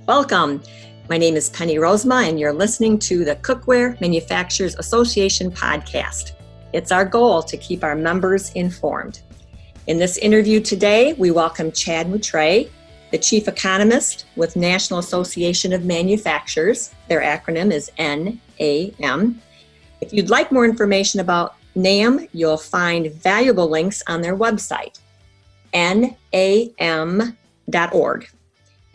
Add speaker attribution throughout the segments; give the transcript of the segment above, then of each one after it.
Speaker 1: Welcome. My name is Penny Rosema, and you're listening to the Cookware Manufacturers Association podcast. It's our goal to keep our members informed. In this interview today, we welcome Chad Moutray, the Chief Economist with National Association of Manufacturers. Their acronym is NAM. If you'd like more information about NAM, you'll find valuable links on their website, nam.org.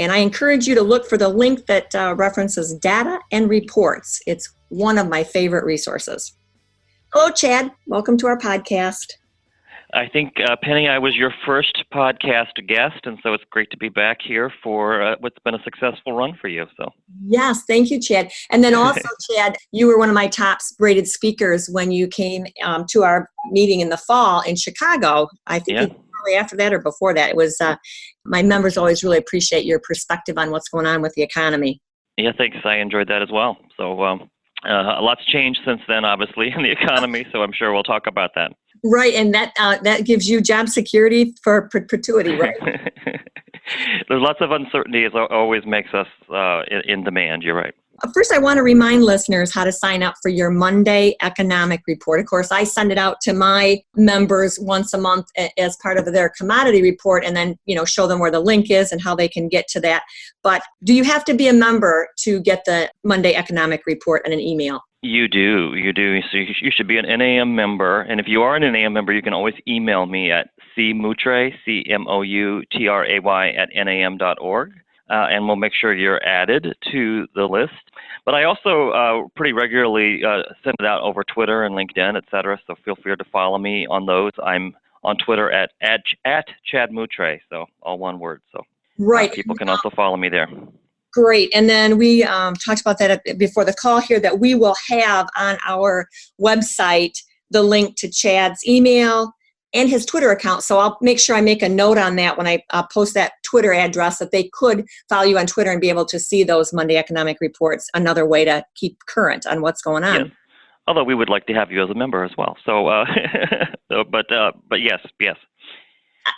Speaker 1: And I encourage you to look for the link that references data and reports. It's one of my favorite resources. Hello, Chad. Welcome to our podcast.
Speaker 2: I think, Penny, I was your first podcast guest, and so it's great to be back here for what's been a successful run for you. So
Speaker 1: yes, thank you, Chad. And then also, Chad, you were one of my top rated speakers when you came to our meeting in the fall in Chicago. I think after that or before that. It was my members always really appreciate your perspective on what's going on with the economy.
Speaker 2: Yeah, thanks. I enjoyed that as well. So a lot's changed since then, obviously, in the economy, so I'm sure we'll talk about that.
Speaker 1: Right, and that gives you job security for perpetuity, right?
Speaker 2: There's lots of uncertainty. It always makes us in demand. You're right.
Speaker 1: First, I want to remind listeners how to sign up for your Monday economic report. Of course, I send it out to my members once a month as part of their commodity report, and then show them where the link is and how they can get to that. But do you have to be a member to get the Monday economic report in an email?
Speaker 2: You do. So you should be an NAM member. And if you are an NAM member, you can always email me at cmoutray, CMOUTRAY @NAM.org. And we'll make sure you're added to the list. But I also pretty regularly send it out over Twitter and LinkedIn, et cetera. So feel free to follow me on those. I'm on Twitter at Chad Moutray, so all one word. So
Speaker 1: right.
Speaker 2: People can also follow me there.
Speaker 1: Great. And then we talked about that before the call here, that we will have on our website the link to Chad's email and his Twitter account. So I'll make sure I make a note on that when I post that Twitter address, that they could follow you on Twitter and be able to see those Monday economic reports, another way to keep current on what's going on.
Speaker 2: Yes. Although we would like to have you as a member as well. So, but yes.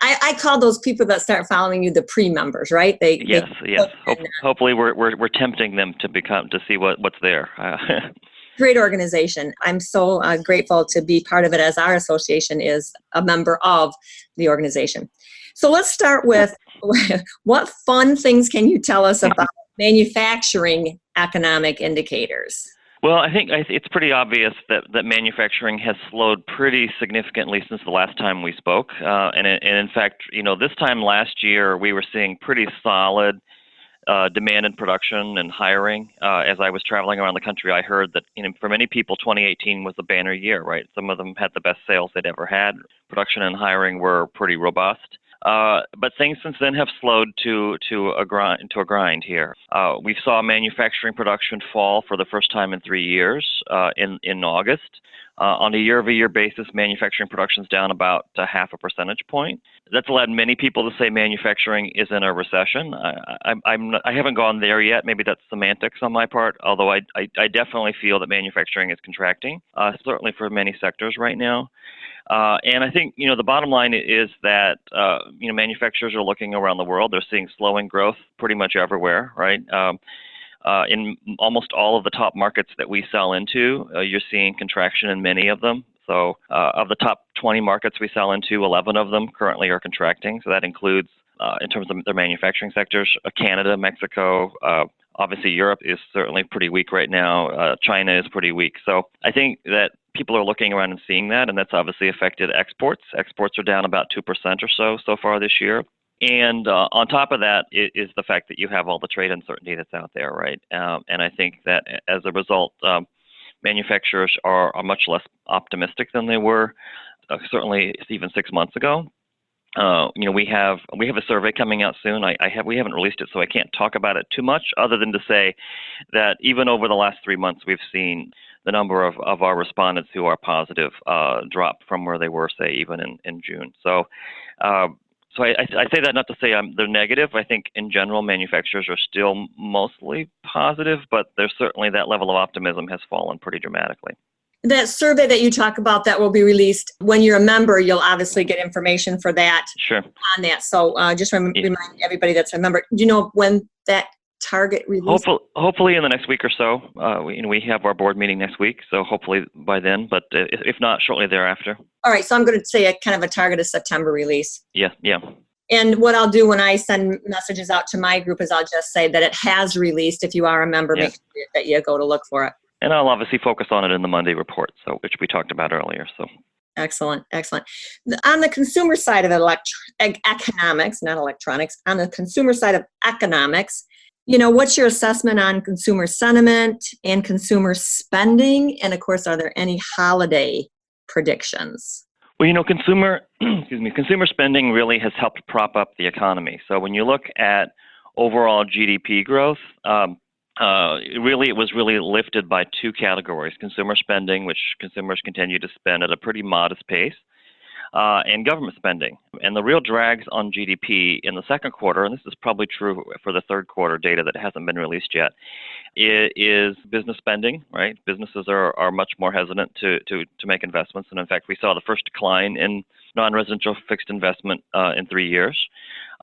Speaker 1: I call those people that start following you the pre-members, right?
Speaker 2: Yes. Hopefully we're tempting them to see what's there.
Speaker 1: Great organization. I'm so grateful to be part of it, as our association is a member of the organization. So let's start with what fun things can you tell us about manufacturing economic indicators?
Speaker 2: Well, I think it's pretty obvious that manufacturing has slowed pretty significantly since the last time we spoke. And in fact, this time last year, we were seeing pretty solid demand in production and hiring. As I was traveling around the country, I heard that for many people, 2018 was a banner year, right? Some of them had the best sales they'd ever had. Production and hiring were pretty robust. But things since then have slowed to a grind here. We saw manufacturing production fall for the first time in 3 years in August. On a year-over-year basis, manufacturing production is down about 0.5 percentage point. That's led many people to say manufacturing is in a recession. I haven't gone there yet. Maybe that's semantics on my part, although I definitely feel that manufacturing is contracting, certainly for many sectors right now. And I think, the bottom line is that, manufacturers are looking around the world. They're seeing slowing growth pretty much everywhere, right? In almost all of the top markets that we sell into, you're seeing contraction in many of them. So of the top 20 markets we sell into, 11 of them currently are contracting. So that includes, in terms of their manufacturing sectors, Canada, Mexico. Obviously, Europe is certainly pretty weak right now. China is pretty weak. So I think that people are looking around and seeing that, and that's obviously affected exports. Exports are down about 2% or so far this year. And on top of that is the fact that you have all the trade uncertainty that's out there, right? And I think that as a result, manufacturers are much less optimistic than they were, certainly even 6 months ago. We have a survey coming out soon. We haven't released it, so I can't talk about it too much, other than to say that even over the last 3 months, we've seen the number of our respondents who are positive drop from where they were, say, even in June. So I say that not to say they're negative. I think in general, manufacturers are still mostly positive, but there's certainly that level of optimism has fallen pretty dramatically.
Speaker 1: That survey that you talk about that will be released when you're a member, you'll obviously get information for that.
Speaker 2: Sure.
Speaker 1: On that. So just remind everybody that's a member. Do you know when that target release?
Speaker 2: Hopefully in the next week or so. We have our board meeting next week, so hopefully by then, but if not, shortly thereafter.
Speaker 1: All right, so I'm going to say a kind of a targeted September release.
Speaker 2: Yeah.
Speaker 1: And what I'll do when I send messages out to my group is I'll just say that it has released. If you are a member, make sure that you go to look for it.
Speaker 2: And I'll obviously focus on it in the Monday report, which we talked about earlier. So.
Speaker 1: Excellent. On the consumer side of economics, not electronics, on the consumer side of economics, what's your assessment on consumer sentiment and consumer spending? And of course, are there any holiday predictions?
Speaker 2: Well, consumer spending really has helped prop up the economy. So when you look at overall GDP growth, it was really lifted by two categories: consumer spending, which consumers continue to spend at a pretty modest pace, and government spending. And the real drags on GDP in the second quarter, and this is probably true for the third quarter data that hasn't been released yet, is business spending, right? Businesses are much more hesitant to make investments. And in fact, we saw the first decline in non-residential fixed investment in 3 years.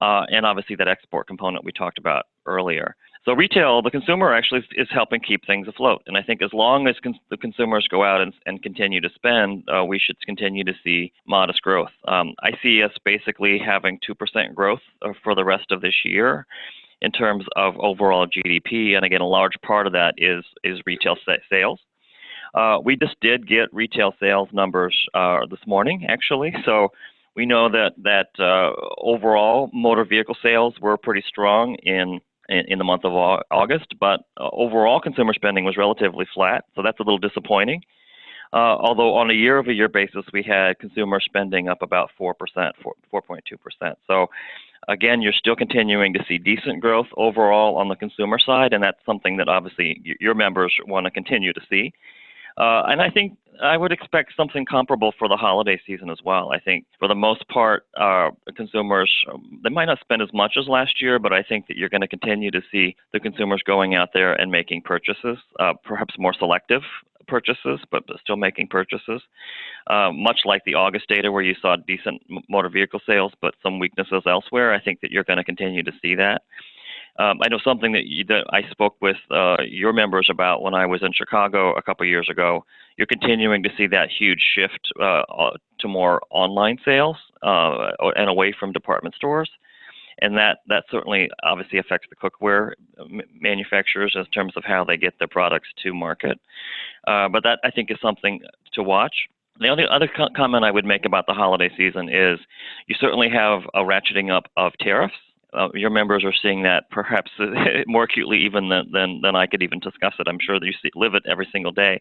Speaker 2: And obviously that export component we talked about earlier. So retail, the consumer actually is helping keep things afloat. And I think as long as the consumers go out and continue to spend, we should continue to see modest growth. I see us basically having 2% growth for the rest of this year in terms of overall GDP. And again, a large part of that is retail sales. We just did get retail sales numbers this morning, actually. So we know that overall motor vehicle sales were pretty strong in the month of August, but overall consumer spending was relatively flat, so that's a little disappointing. Although on a year-over-year basis, we had consumer spending up about 4%, 4.2%. So again, you're still continuing to see decent growth overall on the consumer side, and that's something that obviously your members want to continue to see. And I think I would expect something comparable for the holiday season as well. I think for the most part, consumers, they might not spend as much as last year, but I think that you're going to continue to see the consumers going out there and making purchases, perhaps more selective purchases, but still making purchases. Much like the August data where you saw decent motor vehicle sales, but some weaknesses elsewhere, I think that you're going to continue to see that. I know something that I spoke with your members about when I was in Chicago a couple of years ago. You're continuing to see that huge shift to more online sales and away from department stores. And that certainly obviously affects the cookware manufacturers in terms of how they get their products to market. But that, I think, is something to watch. The only other comment I would make about the holiday season is you certainly have a ratcheting up of tariffs. Your members are seeing that perhaps more acutely even than I could even discuss it. I'm sure that you live it every single day.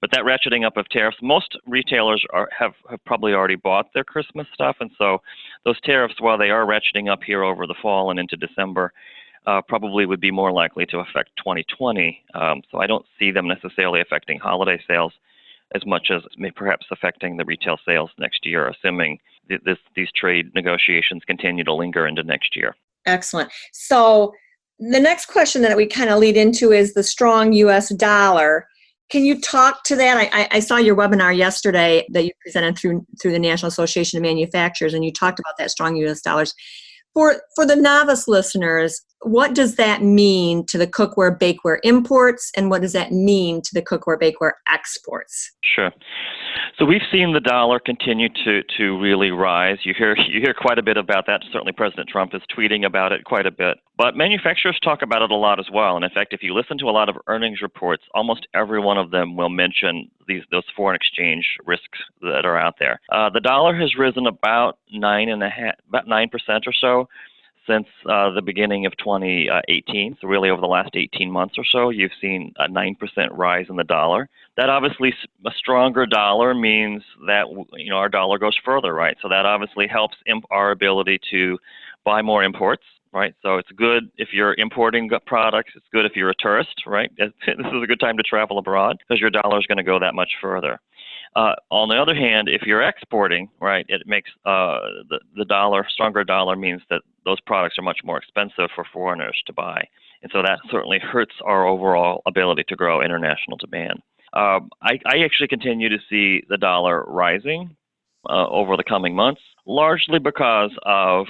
Speaker 2: But that ratcheting up of tariffs, most retailers have probably already bought their Christmas stuff. And so those tariffs, while they are ratcheting up here over the fall and into December, probably would be more likely to affect 2020. So I don't see them necessarily affecting holiday sales as much as perhaps affecting the retail sales next year, assuming these trade negotiations continue to linger into next year.
Speaker 1: Excellent. So the next question that we kind of lead into is the strong U.S. dollar. Can you talk to that? I saw your webinar yesterday that you presented through the National Association of Manufacturers, and you talked about that strong U.S. dollars. For the novice listeners, what does that mean to the cookware bakeware imports, and what does that mean to the cookware bakeware exports?
Speaker 2: Sure. So we've seen the dollar continue to really rise. You hear quite a bit about that. Certainly President Trump is tweeting about it quite a bit. But manufacturers talk about it a lot as well. And in fact, if you listen to a lot of earnings reports, almost every one of them will mention those foreign exchange risks that are out there. The dollar has risen about 9% or so since the beginning of 2018. So really over the last 18 months or so, you've seen a 9% rise in the dollar. That obviously, a stronger dollar means that our dollar goes further, right? So that obviously helps our ability to buy more imports, right? So it's good if you're importing products. It's good if you're a tourist, right? This is a good time to travel abroad because your dollar is going to go that much further. On the other hand, if you're exporting, right, it makes the stronger dollar means that those products are much more expensive for foreigners to buy. And so that certainly hurts our overall ability to grow international demand. I actually continue to see the dollar rising. over the coming months, largely because of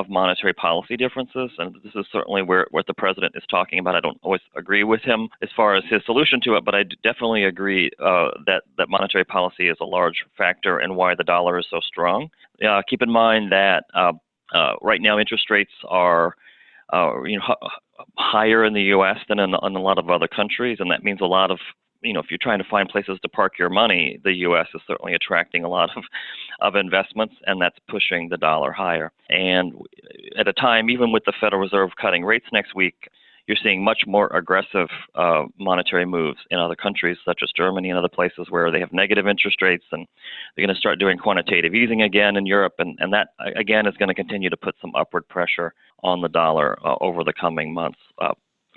Speaker 2: monetary policy differences. And this is certainly what the president is talking about. I don't always agree with him as far as his solution to it, but I definitely agree that monetary policy is a large factor in why the dollar is so strong. Keep in mind that right now interest rates are higher in the U.S. than in a lot of other countries, and that means a lot of, if you're trying to find places to park your money, the U.S. is certainly attracting a lot of investments, and that's pushing the dollar higher. And at a time, even with the Federal Reserve cutting rates next week, you're seeing much more aggressive monetary moves in other countries, such as Germany and other places where they have negative interest rates, and they're going to start doing quantitative easing again in Europe, and that, again, is going to continue to put some upward pressure on the dollar over the coming months.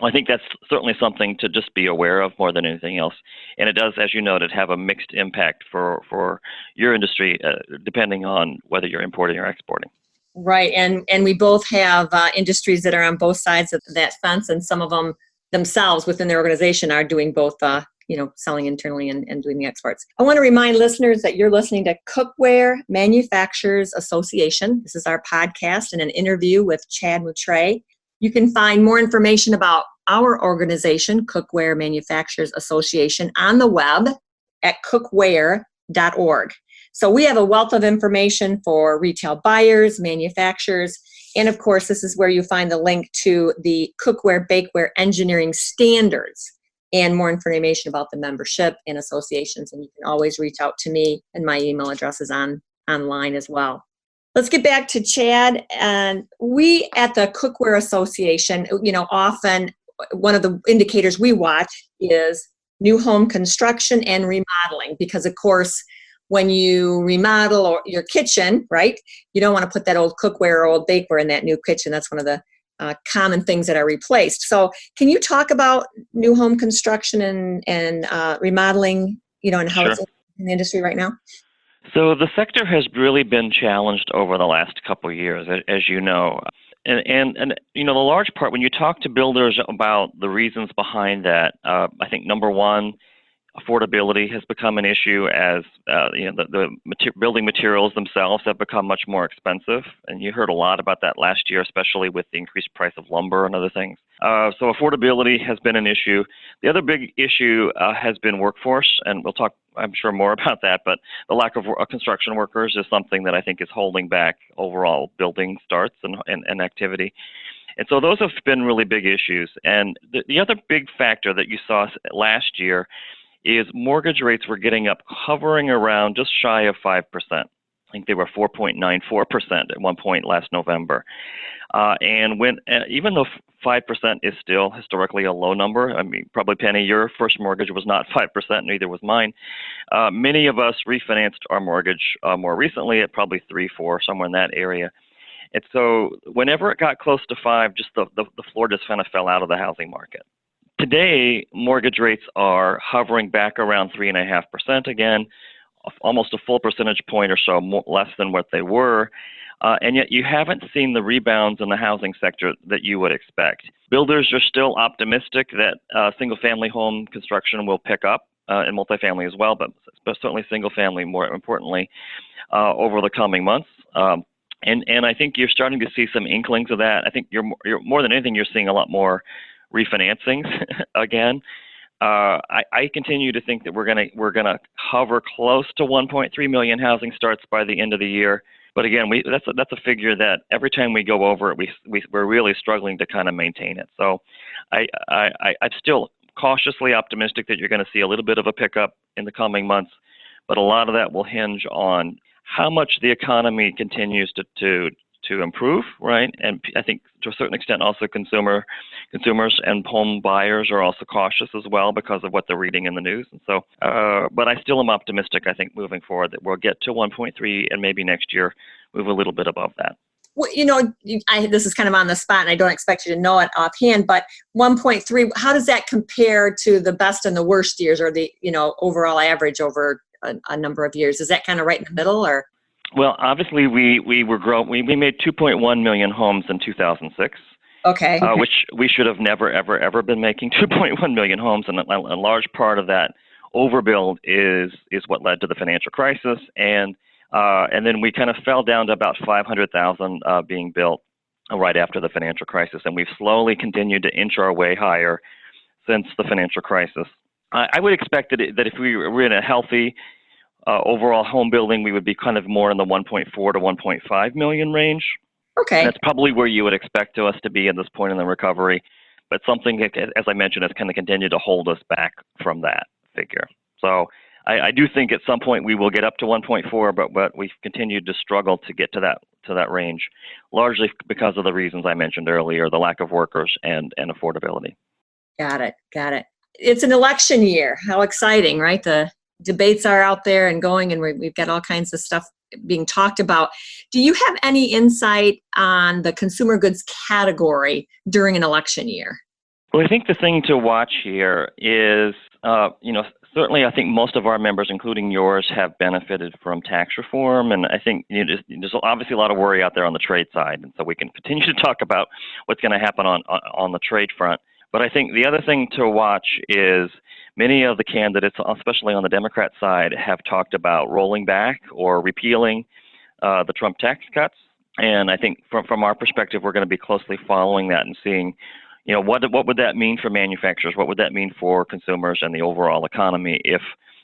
Speaker 2: I think that's certainly something to just be aware of more than anything else. And it does, as you noted, have a mixed impact for your industry, depending on whether you're importing or exporting.
Speaker 1: Right. And we both have industries that are on both sides of that fence, and some of them themselves within their organization are doing both, selling internally and doing the exports. I want to remind listeners that you're listening to Cookware Manufacturers Association. This is our podcast and an interview with Chad Moutray. You can find more information about our organization, Cookware Manufacturers Association, on the web at cookware.org. So we have a wealth of information for retail buyers, manufacturers, and of course, this is where you find the link to the Cookware Bakeware Engineering Standards and more information about the membership and associations. And you can always reach out to me, and my email address is online as well. Let's get back to Chad. And we at the Cookware Association, often one of the indicators we watch is new home construction and remodeling, because of course, when you remodel your kitchen, right, you don't want to put that old cookware or old bakeware in that new kitchen. That's one of the common things that are replaced. So can you talk about new home construction and remodeling, and how
Speaker 2: Sure.
Speaker 1: It's in the industry right now?
Speaker 2: So the sector has really been challenged over the last couple of years, as you know. And the large part, when you talk to builders about the reasons behind that, I think number one, affordability has become an issue as building materials themselves have become much more expensive, and you heard a lot about that last year, especially with the increased price of lumber and other things. So affordability has been an issue. The other big issue has been workforce, and we'll talk, I'm sure, more about that, but the lack of construction workers is something that I think is holding back overall building starts and activity. And so those have been really big issues. And the other big factor that you saw last year is mortgage rates were getting up, hovering around just shy of 5%. I think they were 4.94% at one point last November. And when even though 5% is still historically a low number, I mean, probably Penny, your first mortgage was not 5%, neither was mine. Many of us refinanced our mortgage more recently at probably 3, 4, somewhere in that area. And so whenever it got close to 5, just the floor just kind of fell out of the housing market. Today, mortgage rates are hovering back around 3.5% again, almost a full percentage point or so less than what they were. And yet you haven't seen the rebounds in the housing sector that you would expect. Builders are still optimistic that single-family home construction will pick up, and multifamily as well, but certainly single-family more importantly, over the coming months. And I think you're starting to see some inklings of that. I think you're more than anything, you're seeing a lot more refinancings again. I continue to think that we're gonna hover close to 1.3 million housing starts by the end of the year. But again, that's a figure that every time we go over it, we're really struggling to kind of maintain it. So I'm still cautiously optimistic that you're going to see a little bit of a pickup in the coming months, but a lot of that will hinge on how much the economy continues to improve, right? And I think to a certain extent also consumers and home buyers are also cautious as well because of what they're reading in the news. And so, but I still am optimistic, I think, moving forward that we'll get to 1.3 and maybe next year move a little bit above that.
Speaker 1: Well, this is kind of on the spot, and I don't expect you to know it offhand, but 1.3, how does that compare to the best and the worst years, or the overall average over a number of years? Is that kind of right in the middle, or?
Speaker 2: Well, obviously, we were growing. We made 2.1 million homes in 2006.
Speaker 1: Okay.
Speaker 2: Which we should have never, ever been making 2.1 million homes, and a large part of that overbuild is what led to the financial crisis and And then we kind of fell down to about 500,000 being built right after the financial crisis. And we've slowly continued to inch our way higher since the financial crisis. I would expect that if we were in a healthy overall home building, we would be kind of more in the 1.4 to 1.5 million range.
Speaker 1: Okay.
Speaker 2: That's probably where you would expect us to be at this point in the recovery. But something, as I mentioned, has kind of continued to hold us back from that figure. So I do think at some point we will get up to 1.4, but we've continued to struggle to get to that range, largely because of the reasons I mentioned earlier, the lack of workers and affordability.
Speaker 1: Got it. It's an election year. How exciting, right? The debates are out there and going, and we've got all kinds of stuff being talked about. Do you have any insight on the consumer goods category during an election year?
Speaker 2: Well, I think the thing to watch here is, certainly I think most of our members, including yours, have benefited from tax reform. And I think there's obviously a lot of worry out there on the trade side. And so we can continue to talk about what's going to happen on the trade front. But I think the other thing to watch is many of the candidates, especially on the Democrat side, have talked about rolling back or repealing the Trump tax cuts. And I think from our perspective, we're going to be closely following that and seeing, what would that mean for manufacturers? What would that mean for consumers and the overall economy if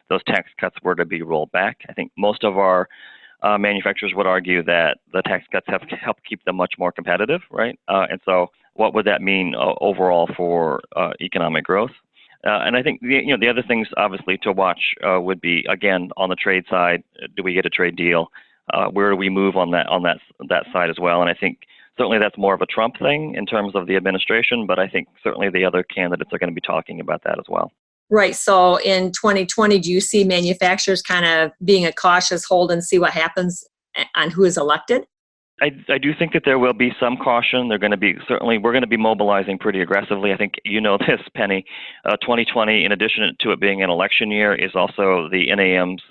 Speaker 2: those tax cuts were to be rolled back? I think most of our manufacturers would argue that the tax cuts have helped keep them much more competitive, right? And so what would that mean overall for economic growth? And I think the other things obviously to watch would be, again, on the trade side, do we get a trade deal? Where do we move on that side as well? And I think certainly that's more of a Trump thing in terms of the administration, but I think certainly the other candidates are going to be talking about that as well.
Speaker 1: Right. So in 2020, do you see manufacturers kind of being a cautious hold and see what happens on who is elected?
Speaker 2: I do think that there will be some caution. We're going to be mobilizing pretty aggressively. I think you know this, Penny. 2020, in addition to it being an election year, is also the NAM's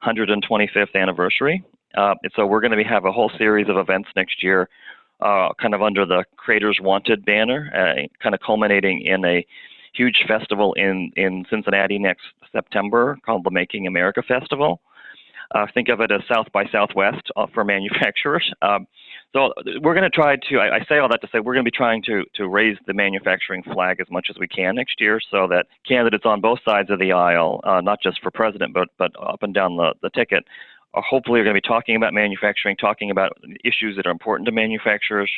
Speaker 2: 125th anniversary. And so we're going to have a whole series of events next year, kind of under the Creators Wanted banner, kind of culminating in a huge festival in Cincinnati next September called the Making America Festival. Think of it as South by Southwest for manufacturers. So we're going to try to, I say all that to say, we're going to be trying to raise the manufacturing flag as much as we can next year so that candidates on both sides of the aisle, not just for president, but up and down the ticket, are hopefully going to be talking about manufacturing, talking about issues that are important to manufacturers,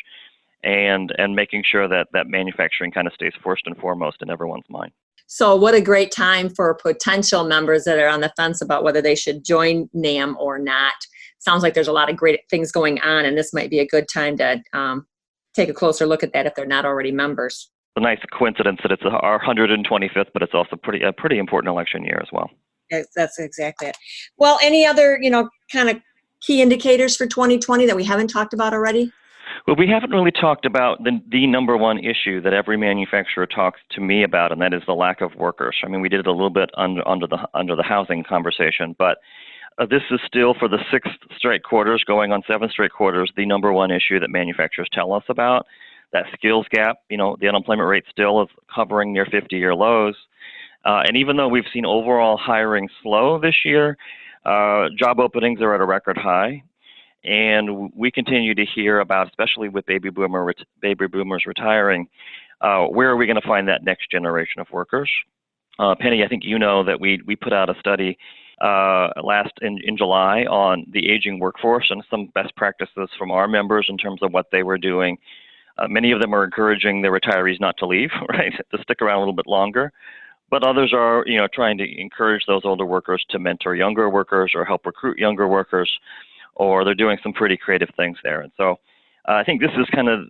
Speaker 2: and making sure that manufacturing kind of stays first and foremost in everyone's mind.
Speaker 1: So what a great time for potential members that are on the fence about whether they should join NAM or not. Sounds like there's a lot of great things going on, and this might be a good time to take a closer look at that if they're not already members.
Speaker 2: It's a nice coincidence that it's our 125th, but it's also a pretty important election year as well.
Speaker 1: That's exactly it. Well, any other, kind of key indicators for 2020 that we haven't talked about already?
Speaker 2: Well, we haven't really talked about the number one issue that every manufacturer talks to me about, and that is the lack of workers. I mean, we did it a little bit under the housing conversation, but this is still, for the 6th straight quarters, going on 7 straight quarters, the number one issue that manufacturers tell us about. That skills gap, the unemployment rate still is hovering near 50-year lows. And even though we've seen overall hiring slow this year, job openings are at a record high. And we continue to hear about, especially with baby boomers retiring, where are we going to find that next generation of workers? Penny, I think you know that we put out a study in July on the aging workforce and some best practices from our members in terms of what they were doing. Many of them are encouraging their retirees not to leave, right, to stick around a little bit longer. But others are, trying to encourage those older workers to mentor younger workers or help recruit younger workers, or they're doing some pretty creative things there. And so I think this is kind of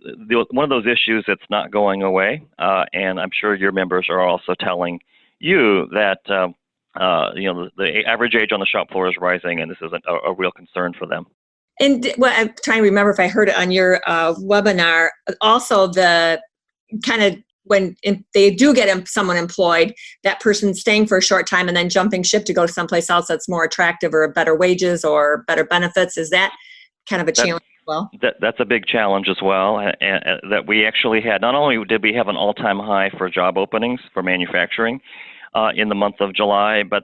Speaker 2: one of those issues that's not going away. And I'm sure your members are also telling you that, the average age on the shop floor is rising, and this is a real concern for them.
Speaker 1: And I'm trying to remember if I heard it on your webinar, also the kind of when they do get someone employed, that person staying for a short time and then jumping ship to go someplace else that's more attractive or better wages or better benefits. Is that kind of a challenge as well?
Speaker 2: That's a big challenge as well. And that we actually had, not only did we have an all-time high for job openings for manufacturing in the month of July, but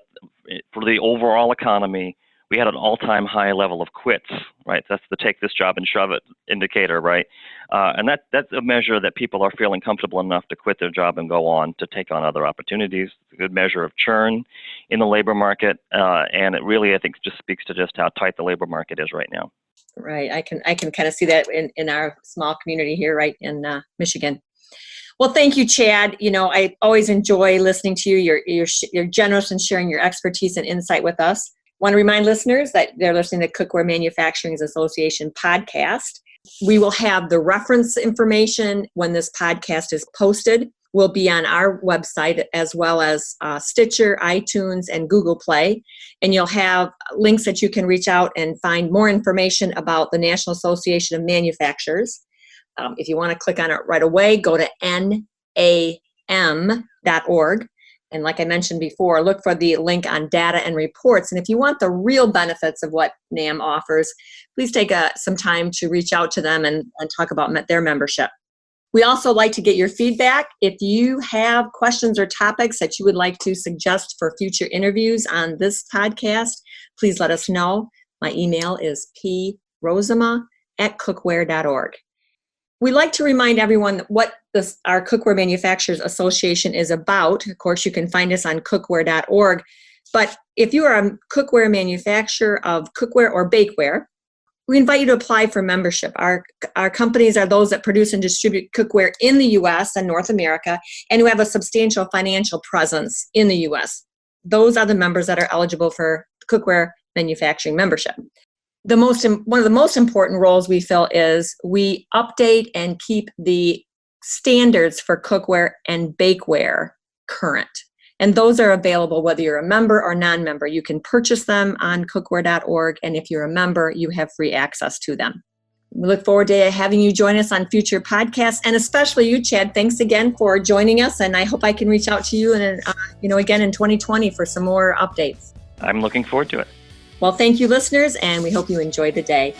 Speaker 2: for the overall economy, we had an all-time high level of quits, right? That's the take this job and shove it indicator, right? And that's a measure that people are feeling comfortable enough to quit their job and go on to take on other opportunities. It's a good measure of churn in the labor market, and it really, I think, just speaks to just how tight the labor market is right now.
Speaker 1: Right. I can kind of see that in our small community here, right in Michigan. Well, thank you, Chad. I always enjoy listening to you. You're generous in sharing your expertise and insight with us. Want to remind listeners that they're listening to Cookware Manufacturing Association podcast. We will have the reference information when this podcast is posted. Will be on our website as well as Stitcher, iTunes, and Google Play. And you'll have links that you can reach out and find more information about the National Association of Manufacturers. If you want to click on it right away, go to nam.org. And like I mentioned before, look for the link on data and reports. And if you want the real benefits of what NAM offers, please take some time to reach out to them and talk about their membership. We also like to get your feedback. If you have questions or topics that you would like to suggest for future interviews on this podcast, please let us know. My email is prosama@cookware.org. We like to remind everyone what our Cookware Manufacturers Association is about. Of course, you can find us on cookware.org. But if you are a cookware manufacturer of cookware or bakeware, we invite you to apply for membership. Our companies are those that produce and distribute cookware in the U.S. and North America and who have a substantial financial presence in the U.S. Those are the members that are eligible for cookware manufacturing membership. One of the most important roles we fill is we update and keep the standards for cookware and bakeware current. And those are available whether you're a member or non-member. You can purchase them on cookware.org, and if you're a member, you have free access to them. We look forward to having you join us on future podcasts, and especially you, Chad. Thanks again for joining us, and I hope I can reach out to you again in 2020 for some more updates.
Speaker 2: I'm looking forward to it.
Speaker 1: Well, thank you, listeners, and we hope you enjoy the day.